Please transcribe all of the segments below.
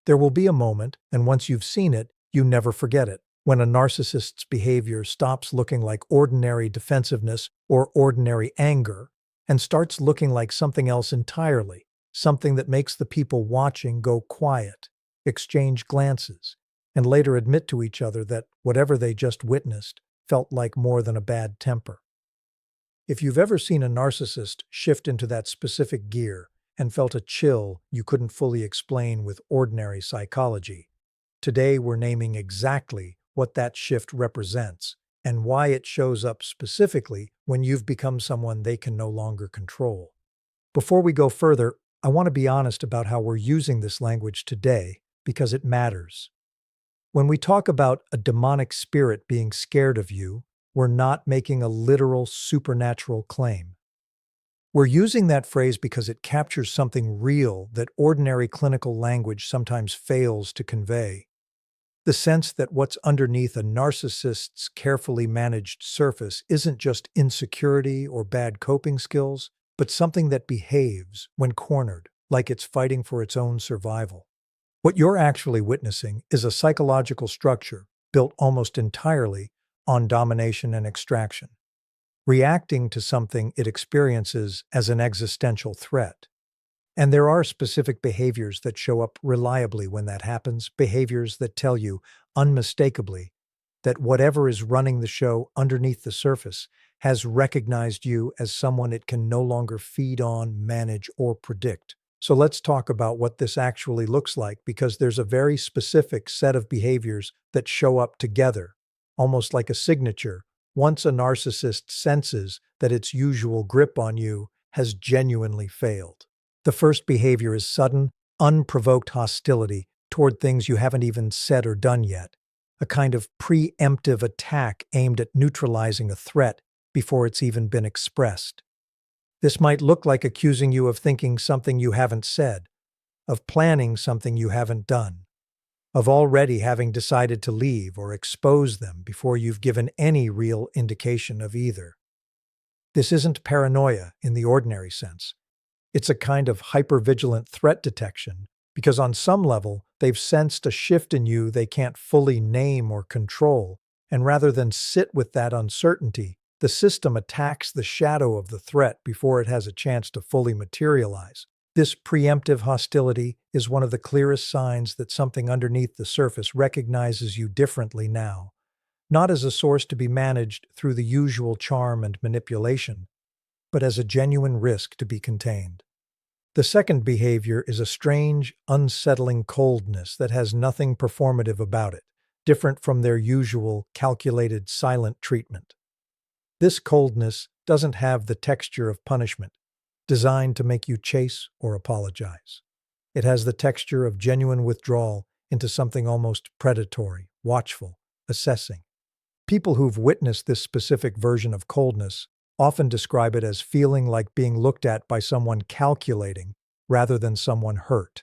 There will be a moment, and once you've seen it, you never forget it, when a narcissist's behavior stops looking like ordinary defensiveness or ordinary anger and starts looking like something else entirely, something that makes the people watching go quiet, exchange glances, and later admit to each other that whatever they just witnessed felt like more than a bad temper. If you've ever seen a narcissist shift into that specific gear and felt a chill you couldn't fully explain with ordinary psychology, today we're naming exactly what that shift represents and why it shows up specifically when you've become someone they can no longer control. Before we go further, I want to be honest about how we're using this language today because it matters. When we talk about a demonic spirit being scared of you, we're not making a literal supernatural claim. We're using that phrase because it captures something real that ordinary clinical language sometimes fails to convey. The sense that what's underneath a narcissist's carefully managed surface isn't just insecurity or bad coping skills, but something that behaves when cornered, like it's fighting for its own survival. What you're actually witnessing is a psychological structure built almost entirely on domination and extraction, reacting to something it experiences as an existential threat. And there are specific behaviors that show up reliably when that happens, behaviors that tell you unmistakably that whatever is running the show underneath the surface has recognized you as someone it can no longer feed on, manage, or predict. So let's talk about what this actually looks like, because there's a very specific set of behaviors that show up together, almost like a signature, once a narcissist senses that its usual grip on you has genuinely failed. The first behavior is sudden, unprovoked hostility toward things you haven't even said or done yet, a kind of pre-emptive attack aimed at neutralizing a threat before it's even been expressed. This might look like accusing you of thinking something you haven't said, of planning something you haven't done, of already having decided to leave or expose them before you've given any real indication of either. This isn't paranoia in the ordinary sense. It's a kind of hypervigilant threat detection, because on some level, they've sensed a shift in you they can't fully name or control, and rather than sit with that uncertainty, the system attacks the shadow of the threat before it has a chance to fully materialize. This preemptive hostility is one of the clearest signs that something underneath the surface recognizes you differently now, not as a source to be managed through the usual charm and manipulation, but as a genuine risk to be contained. The second behavior is a strange, unsettling coldness that has nothing performative about it, different from their usual, calculated, silent treatment. This coldness doesn't have the texture of punishment, designed to make you chase or apologize. It has the texture of genuine withdrawal into something almost predatory, watchful, assessing. People who've witnessed this specific version of coldness often describe it as feeling like being looked at by someone calculating rather than someone hurt.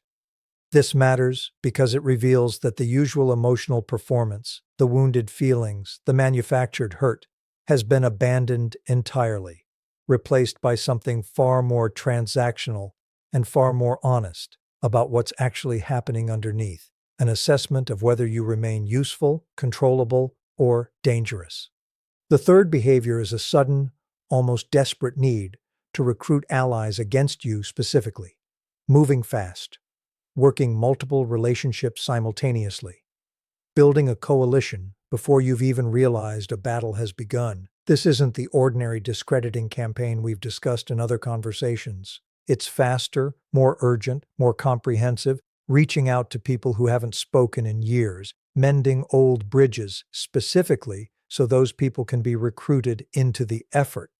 This matters because it reveals that the usual emotional performance, the wounded feelings, the manufactured hurt, has been abandoned entirely, replaced by something far more transactional and far more honest about what's actually happening underneath, an assessment of whether you remain useful, controllable, or dangerous. The third behavior is a sudden, almost desperate need to recruit allies against you specifically, moving fast, working multiple relationships simultaneously, building a coalition before you've even realized a battle has begun. This isn't the ordinary discrediting campaign we've discussed in other conversations. It's faster, more urgent, more comprehensive, reaching out to people who haven't spoken in years, mending old bridges specifically so those people can be recruited into the effort.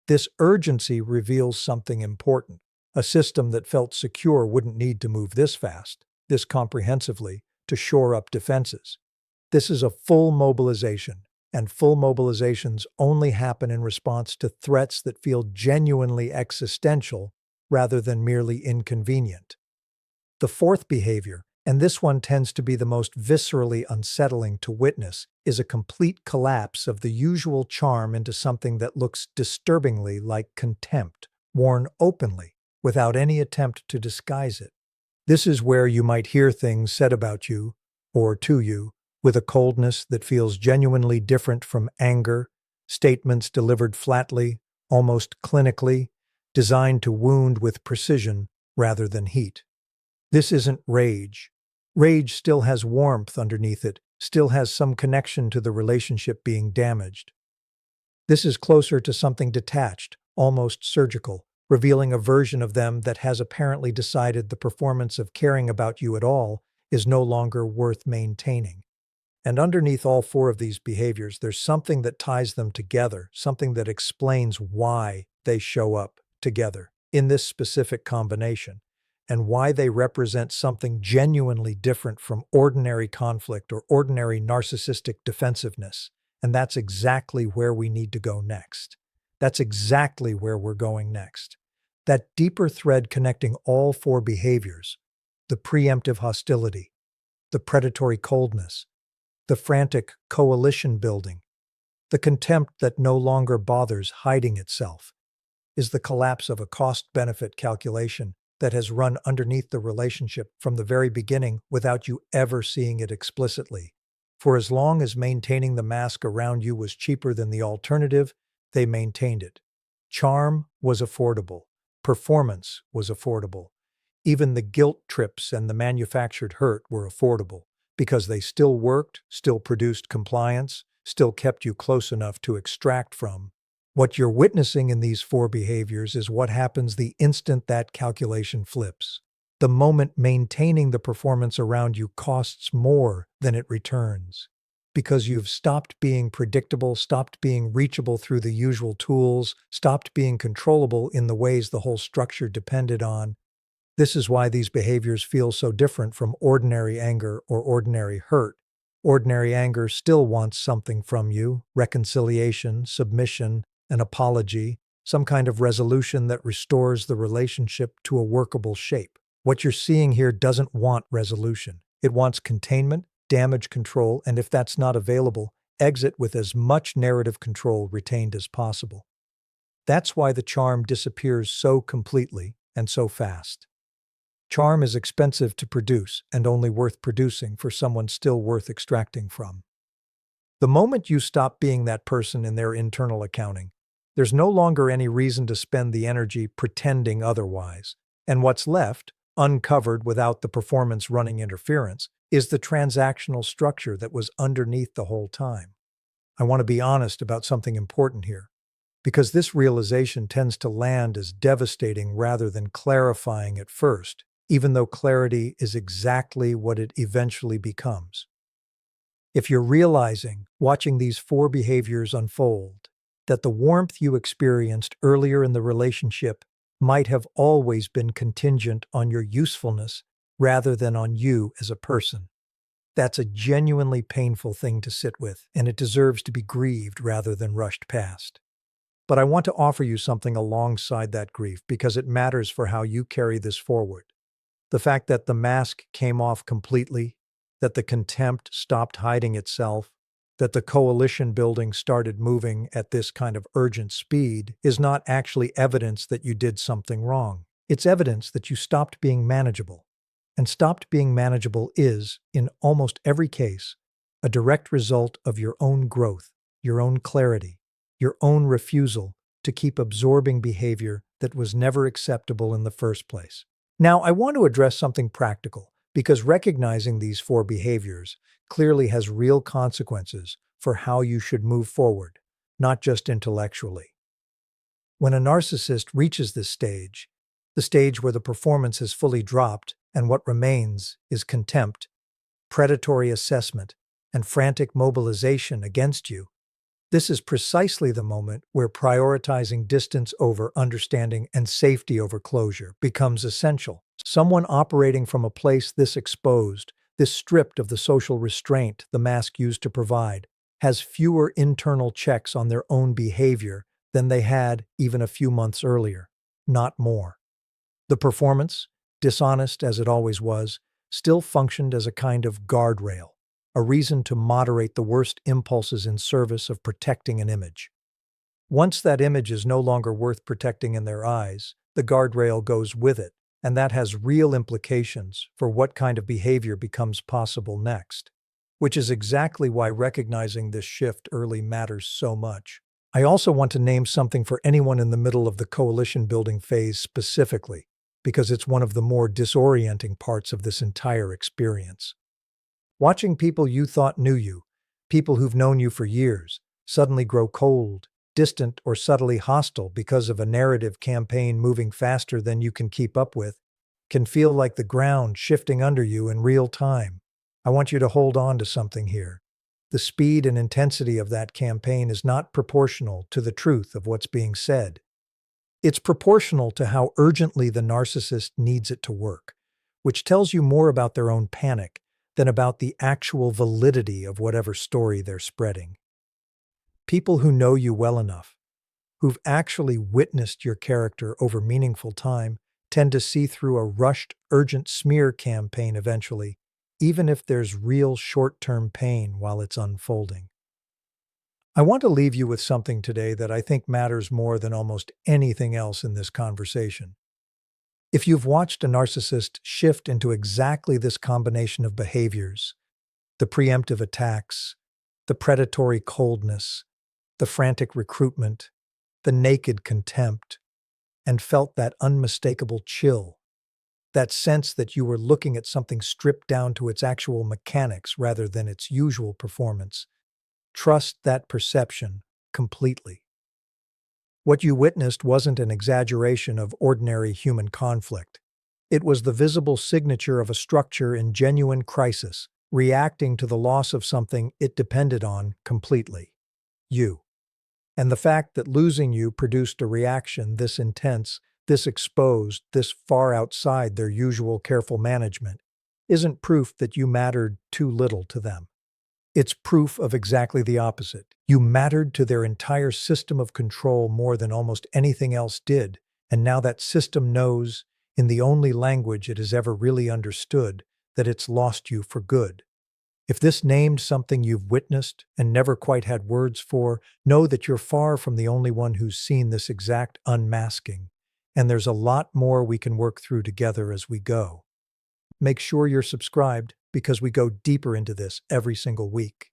This urgency reveals something important. A system that felt secure wouldn't need to move this fast, this comprehensively, to shore up defenses. This is a full mobilization, and full mobilizations only happen in response to threats that feel genuinely existential rather than merely inconvenient. The fourth behavior, and this one tends to be the most viscerally unsettling to witness, is a complete collapse of the usual charm into something that looks disturbingly like contempt, worn openly, without any attempt to disguise it. This is where you might hear things said about you, or to you, with a coldness that feels genuinely different from anger, statements delivered flatly, almost clinically, designed to wound with precision rather than heat. This isn't rage. Rage still has warmth underneath it, still has some connection to the relationship being damaged. This is closer to something detached, almost surgical, revealing a version of them that has apparently decided the performance of caring about you at all is no longer worth maintaining. And underneath all four of these behaviors, there's something that ties them together, something that explains why they show up together in this specific combination, and why they represent something genuinely different from ordinary conflict or ordinary narcissistic defensiveness. And that's exactly where we need to go next. That's exactly where we're going next. That deeper thread connecting all four behaviors, the preemptive hostility, the predatory coldness, the frantic coalition building, the contempt that no longer bothers hiding itself, is the collapse of a cost-benefit calculation that has run underneath the relationship from the very beginning without you ever seeing it explicitly. For as long as maintaining the mask around you was cheaper than the alternative, they maintained it. Charm was affordable. Performance was affordable. Even the guilt trips and the manufactured hurt were affordable, because they still worked, still produced compliance, still kept you close enough to extract from. What you're witnessing in these four behaviors is what happens the instant that calculation flips. The moment maintaining the performance around you costs more than it returns. Because you've stopped being predictable, stopped being reachable through the usual tools, stopped being controllable in the ways the whole structure depended on. This is why these behaviors feel so different from ordinary anger or ordinary hurt. Ordinary anger still wants something from you: reconciliation, submission, an apology, some kind of resolution that restores the relationship to a workable shape. What you're seeing here doesn't want resolution. It wants containment, damage control, and if that's not available, exit with as much narrative control retained as possible. That's why the charm disappears so completely and so fast. Charm is expensive to produce and only worth producing for someone still worth extracting from. The moment you stop being that person in their internal accounting, there's no longer any reason to spend the energy pretending otherwise. And what's left, uncovered without the performance running interference, is the transactional structure that was underneath the whole time. I want to be honest about something important here, because this realization tends to land as devastating rather than clarifying at first, even though clarity is exactly what it eventually becomes. If you're realizing, watching these four behaviors unfold, that the warmth you experienced earlier in the relationship might have always been contingent on your usefulness rather than on you as a person, that's a genuinely painful thing to sit with, and it deserves to be grieved rather than rushed past. But I want to offer you something alongside that grief because it matters for how you carry this forward. The fact that the mask came off completely, that the contempt stopped hiding itself, that the coalition building started moving at this kind of urgent speed is not actually evidence that you did something wrong. It's evidence that you stopped being manageable. And stopped being manageable is, in almost every case, a direct result of your own growth, your own clarity, your own refusal to keep absorbing behavior that was never acceptable in the first place. Now, I want to address something practical, because recognizing these four behaviors clearly has real consequences for how you should move forward, not just intellectually. When a narcissist reaches this stage, the stage where the performance has fully dropped and what remains is contempt, predatory assessment, and frantic mobilization against you, this is precisely the moment where prioritizing distance over understanding and safety over closure becomes essential. Someone operating from a place this exposed, this stripped of the social restraint the mask used to provide, has fewer internal checks on their own behavior than they had even a few months earlier, not more. The performance, dishonest as it always was, still functioned as a kind of guardrail, a reason to moderate the worst impulses in service of protecting an image. Once that image is no longer worth protecting in their eyes, the guardrail goes with it, and that has real implications for what kind of behavior becomes possible next, which is exactly why recognizing this shift early matters so much. I also want to name something for anyone in the middle of the coalition building phase specifically, because it's one of the more disorienting parts of this entire experience. Watching people you thought knew you, people who've known you for years, suddenly grow cold, distant, or subtly hostile because of a narrative campaign moving faster than you can keep up with, can feel like the ground shifting under you in real time. I want you to hold on to something here. The speed and intensity of that campaign is not proportional to the truth of what's being said. It's proportional to how urgently the narcissist needs it to work, which tells you more about their own panic than about the actual validity of whatever story they're spreading. People who know you well enough, who've actually witnessed your character over meaningful time, tend to see through a rushed, urgent smear campaign eventually, even if there's real short-term pain while it's unfolding. I want to leave you with something today that I think matters more than almost anything else in this conversation. If you've watched a narcissist shift into exactly this combination of behaviors, the preemptive attacks, the predatory coldness, the frantic recruitment, the naked contempt, and felt that unmistakable chill, that sense that you were looking at something stripped down to its actual mechanics rather than its usual performance, trust that perception completely. What you witnessed wasn't an exaggeration of ordinary human conflict. It was the visible signature of a structure in genuine crisis, reacting to the loss of something it depended on completely: you. And the fact that losing you produced a reaction this intense, this exposed, this far outside their usual careful management, isn't proof that you mattered too little to them. It's proof of exactly the opposite. You mattered to their entire system of control more than almost anything else did, and now that system knows, in the only language it has ever really understood, that it's lost you for good. If this named something you've witnessed and never quite had words for, know that you're far from the only one who's seen this exact unmasking, and there's a lot more we can work through together as we go. Make sure you're subscribed, because we go deeper into this every single week.